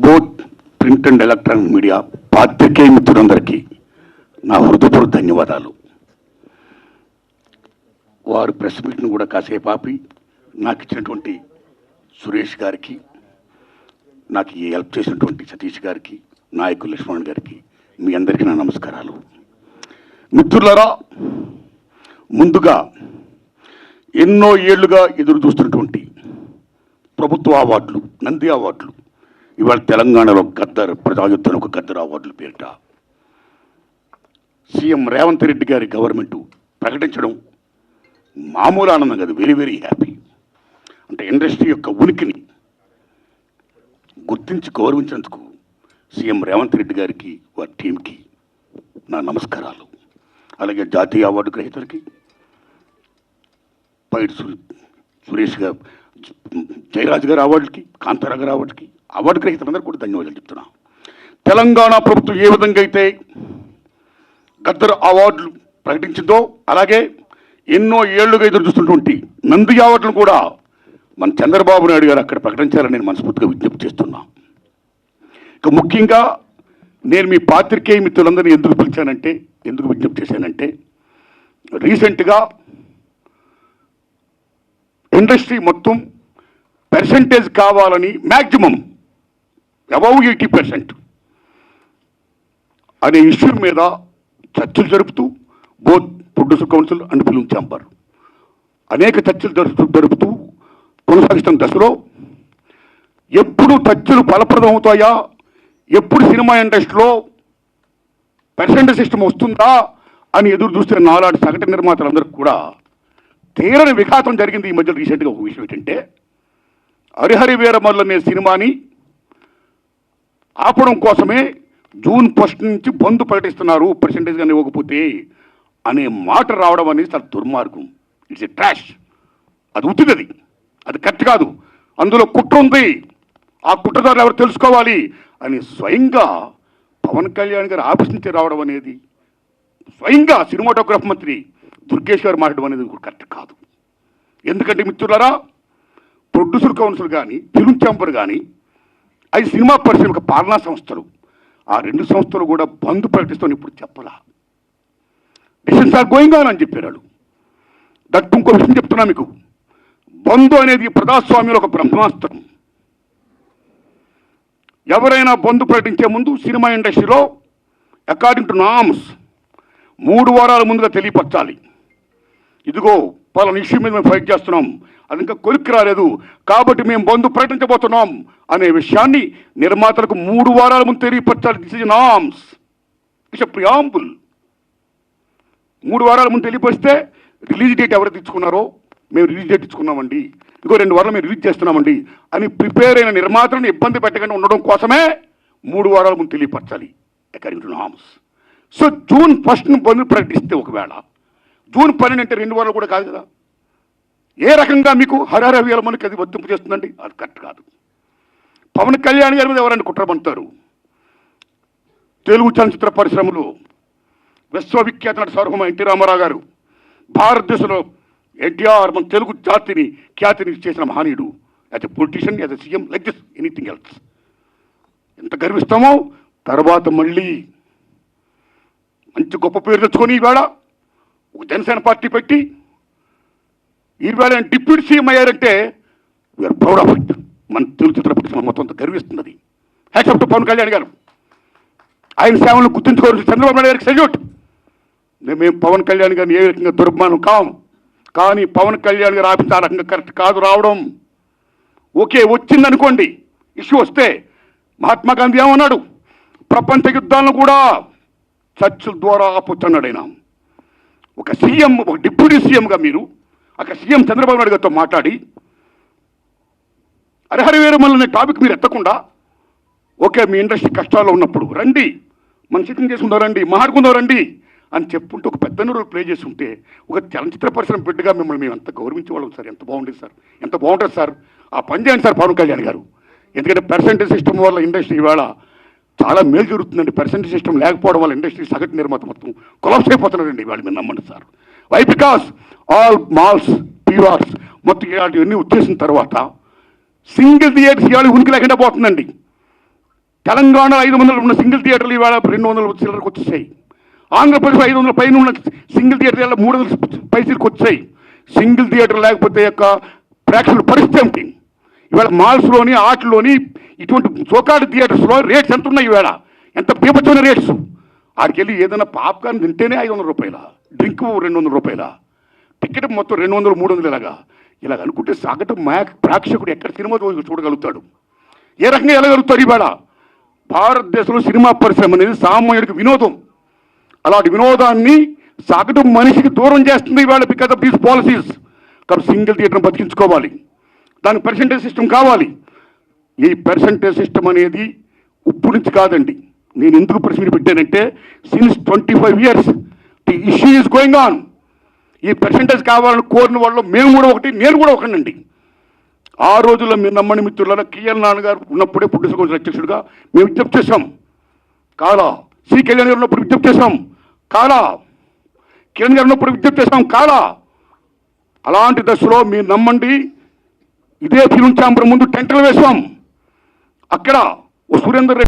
Both print and electronic media పాత్రికేయ మిత్రులందరికీ నా హృదయపూర్వక ధన్యవాదాలు. వారు ప్రెస్ మీట్ను కూడా కాసేపు ఆపి నాకు ఇచ్చినటువంటి సురేష్ గారికి, నాకు ఈ హెల్ప్ చేసినటువంటి సతీష్ గారికి, నాయకులు లక్ష్మణ్ గారికి, మీ అందరికీ నా నమస్కారాలు. మిత్రులారా, ముందుగా ఎన్నో ఏళ్లుగా ఎదురు చూస్తున్నటువంటి ప్రభుత్వ అవార్డులు, నంది అవార్డులు, ఇవాళ తెలంగాణలో గద్దర్ ప్రజాయుద్ధం ఒక గద్దర్ అవార్డుల పేరిట సీఎం రేవంత్ రెడ్డి గారి గవర్నమెంట్ ప్రకటించడం మామూలు ఆనందం కాదు, వెరీ వెరీ హ్యాపీ. అంటే ఇండస్ట్రీ యొక్క ఉనికిని గుర్తించి గౌరవించినందుకు సీఎం రేవంత్ రెడ్డి గారికి, వారి టీంకి నా నమస్కారాలు. అలాగే జాతీయ అవార్డు గ్రహీతలకి, పైడి సురేష్ గారు, జయరాజ్ గారి అవార్డులకి, కాంతారా గారి అవార్డుకి, అవార్డు గ్రహీతలందరూ కూడా ధన్యవాదాలు చెప్తున్నా. తెలంగాణ ప్రభుత్వం ఏ విధంగా అయితే గద్దర్ అవార్డులు ప్రకటించిందో, అలాగే ఎన్నో ఏళ్లుగా ఎదురు చూస్తున్నటువంటి నంది అవార్డులను కూడా మన చంద్రబాబు నాయుడు గారు అక్కడ ప్రకటించాలని నేను మనస్ఫూర్తిగా విజ్ఞప్తి చేస్తున్నా. ఇక ముఖ్యంగా నేను మీ పాత్రికేయ మిత్రులందరినీ ఎందుకు పిలిచానంటే, ఎందుకు విజ్ఞప్తి చేశానంటే, రీసెంట్గా ఇండస్ట్రీ మొత్తం పర్సంటేజ్ కావాలని మ్యాక్సిమం అబౌవ్ 80% అనే ఇష్యూ మీద చర్చలు జరుపుతూ both producer council and film chamber అనేక చర్చలు జరుపుతూ కొనసాగిస్తున్న దశలో ఎప్పుడు చర్చలు ఫలప్రదం అవుతాయా, ఎప్పుడు సినిమా ఇండస్ట్రీలో పర్సెంటేజ్ సిస్టమ్ వస్తుందా అని ఎదురు చూస్తున్న నాలాంటి సగటు నిర్మాతలందరికీ కూడా తీరని విఘాతం జరిగింది. ఈ మధ్య రీసెంట్గా ఒక విషయం ఏంటంటే, హరిహరి వీరమల్లు అనే సినిమాని ఆపడం కోసమే జూన్ 1 నుంచి బంద్ ప్రకటిస్తున్నారు పర్సెంటేజ్ కానీ ఇవ్వకపోతే అనే మాట రావడం అనేది చాలా దుర్మార్గం. It's a trash. అది ఉట్టినది, అది కరెక్ట్ కాదు, అందులో కుట్ర ఉంది, ఆ కుట్రదారులు ఎవరు తెలుసుకోవాలి అని స్వయంగా పవన్ కళ్యాణ్ గారు ఆఫీస్ నుంచి రావడం అనేది, స్వయంగా సినిమాటోగ్రఫీ మంత్రి దుర్గేష్ గారు మాట్లాడడం అనేది కరెక్ట్ కాదు. ఎందుకంటే మిత్రులారా, ప్రొడ్యూసర్ కౌన్సిల్ కానీ, ఫిల్మ్ ఛాంబర్ కానీ, అది సినిమా పరిశ్రమ పాలనా సంస్థలు, ఆ రెండు సంస్థలు కూడా బంద్ ప్రకటిస్తాను ఇప్పుడు చెప్పలా. డిసిషన్స్ ఆర్ గోయింగ్ ఆన్ అని చెప్పారు. దట్ ఇంకో విషయం చెప్తున్నా మీకు, బంద్ అనేది ప్రజాస్వామ్యంలో ఒక బ్రహ్మాస్త్రం. ఎవరైనా బంద్ ప్రకటించే ముందు సినిమా ఇండస్ట్రీలో అకార్డింగ్ టు నామ్స్ 3 వారాల ముందుగా తెలియపరచాలి. ఇదిగో పలానా ఇష్యూ మీద మేము ఫైట్ చేస్తున్నాం, అది ఇంకా కొలిక్కి రాలేదు కాబట్టి మేము బంద్ ప్రకటించబోతున్నాం అనే విషయాన్ని నిర్మాతలకు 3 వారాల ముందు తెలియపరచాలి. This is norms, it's a preamble. 3 వారాల ముందు తెలియపరిస్తే రిలీజ్ డేట్ ఎవరు తెచ్చుకున్నారో, మేము రిలీజ్ డేట్ ఇచ్చుకున్నామండి, ఇంకో 2 వారాలు మేము రిలీజ్ చేస్తున్నామండి అని ప్రిపేర్ అయిన నిర్మాతలను ఇబ్బంది పెట్టకుండా ఉండడం కోసమే 3 వారాల ముందు తెలియపరచాలి according to norms. So June 1 bandh ప్రకటిస్తే, ఒకవేళ జూన్ 12 అంటే 2 వారాలు కూడా కాదు కదా, ఏ రకంగా మీకు హరిహర వీరమల్లుకి అది వర్తింపు చేస్తుందండి? అది కరెక్ట్ కాదు. పవన్ కళ్యాణ్ గారి మీద ఎవరైనా కుట్రబంటారు. తెలుగు చలనచిత్ర పరిశ్రమలో విశ్వవిఖ్యాత నట సార్వభౌమ ఎన్టీ రామారావు గారు, భారతదేశంలో ఎన్టీఆర్ మన తెలుగు జాతిని ఖ్యాతిని చేసిన మహనీయుడు. As a politician, as a CM, like this anything else. ఎంత గర్విస్తామో. తర్వాత మళ్ళీ మంచి గొప్ప పేరు తెచ్చుకొని ఈవేళ ఒక జనసేన పార్టీ పెట్టి ఈవేళ డిప్యూటీ సీఎం అయ్యారంటే వీఆర్ ప్రౌడ్ ఆఫ్ ఇట్. మన తెలుగు చిత్ర పరిశ్రమ మొత్తం గర్విస్తున్నది. Hats off to Pawan Kalyan garu. ఆయన సేవలను గుర్తుంచుకోవాల్సిన చంద్రబాబు నాయుడు గారికి సెల్యూట్. మేము పవన్ కళ్యాణ్ గారిని ఏ రకంగా దుర్మానం కాం, కానీ పవన్ కళ్యాణ్ గారు ఆఫీస్ ఆ రకంగా కరెక్ట్ కాదు రావడం. ఓకే, వచ్చిందనుకోండి, ఇష్యూ వస్తే మహాత్మా గాంధీ ఏమన్నాడు, ప్రపంచ యుద్ధాలను కూడా చర్చల ద్వారా ఆపొచ్చన్నాడు ఆయన. ఒక సీఎం, ఒక డిప్యూటీ సీఎంగా మీరు అక్కడ సీఎం చంద్రబాబు నాయుడు గారితో మాట్లాడి హరిహర వీరమల్లు అనే టాపిక్ మీరు ఎత్తకుండా, ఓకే మీ ఇండస్ట్రీ కష్టాల్లో ఉన్నప్పుడు రండి, మనం సిట్టింగ్ చేసుకుందాం రండి, మాట్లాడుకుందాం రండి అని చెప్పుకుంటూ ఒక పెద్ద రోల్ ప్లే చేసి ఉంటే, ఒక చలనచిత్ర పరిశ్రమ బిడ్డగా మిమ్మల్ని మేము ఎంత గౌరవించేవాళ్ళం సార్. ఎంత బాగుండేది సార్, ఎంత బాగుంటుంది సార్. ఆ పని చేయండి సార్ పవన్ కళ్యాణ్ గారు. ఎందుకంటే పర్సెంటేజ్ సిస్టమ్ వల్ల ఇండస్ట్రీ ఇవాళ చాలా మేలు జరుగుతుందండి. పర్సెంటేజ్ సిస్టమ్ లేకపోవడం వల్ల ఇండస్ట్రీ సగటు నిర్మాత మొత్తం కొలాప్స్ అయిపోతున్నారండి ఇవాళ. మీరు నమ్మండి sir. Why? Because all malls, పీవార్స్ మొత్తం ఇలాంటివన్నీ వచ్చేసిన తర్వాత సింగిల్ థియేటర్స్ ఇవాళ ఉనికి లేకుండా పోతుందండి. తెలంగాణ 500 ఉన్న సింగిల్ థియేటర్లు ఇవాళ 200 చిల్లరకు వచ్చేసాయి. ఆంధ్రప్రదేశ్ 500 పైన ఉన్న సింగిల్ థియేటర్ 300 పైసలకు వచ్చాయి. సింగిల్ థియేటర్ లేకపోతే యొక్క ప్రేక్షకుల పరిస్థితి ఏమిటి? ఇవాళ మాల్స్లోని ఆటల్లోని ఇటువంటి చోకాటి థియేటర్స్లో రేట్స్ ఎంత ఉన్నాయి? ఇవాళ ఎంత బీభత్సమైన రేట్స్. ఆడికి వెళ్ళి ఏదైనా పాప్కార్న్ తింటేనే 500 రూపాయల, డ్రింక్ 200 రూపాయల, టికెట్ మొత్తం 200 300 ఇలాగ అనుకుంటే సగటు ప్రేక్షకుడు ఎక్కడ సినిమా చూడగలుగుతాడు? ఏ రకంగా వెళ్ళగలుగుతాడు? ఇవాళ భారతదేశంలో సినిమా పరిశ్రమ అనేది సామాన్యుడికి వినోదం. అలాంటి వినోదాన్ని సగటు మనిషికి దూరం చేస్తుంది ఇవాళ బికాస్ ఆఫ్ దీస్ పాలసీస్. కాబట్టి సింగిల్ థియేటర్ని బతికించుకోవాలి, దానికి పర్సంటేజ్ సిస్టమ్ కావాలి. ఈ పర్సంటేజ్ సిస్టమ్ అనేది ఇప్పుడు నుంచి కాదండి. నేను ఎందుకు ప్రశ్న పెట్టానంటే since 25 years the issue is going on. ఈ పర్సంటేజ్ కావాలని కోరిన వాళ్ళు మేము కూడా ఒకటి, నేను కూడా ఒకనండి. ఆ రోజుల్లో మీరు నమ్మని మిత్రుల కిఎల్ నాన్నగారు ఉన్నప్పుడే ప్రొడ్యూసర్ కౌన్సిల్ అధ్యక్షుడిగా మేము విజ్ఞప్తి చేశాం. కాలా సి కళ్యాణ్ గారు ఉన్నప్పుడు విజ్ఞప్తి చేశాం. కాలా కిరణ్ గారు ఉన్నప్పుడు విజ్ఞప్తి చేశాం. కాలా అలాంటి దశలో మీరు నమ్మండి, ఇదే ఫిల్మ్ ఛాంబర్ ముందు టెంటలు వేశాం. అక్కడ ఓ సురేందర్ రెడ్డి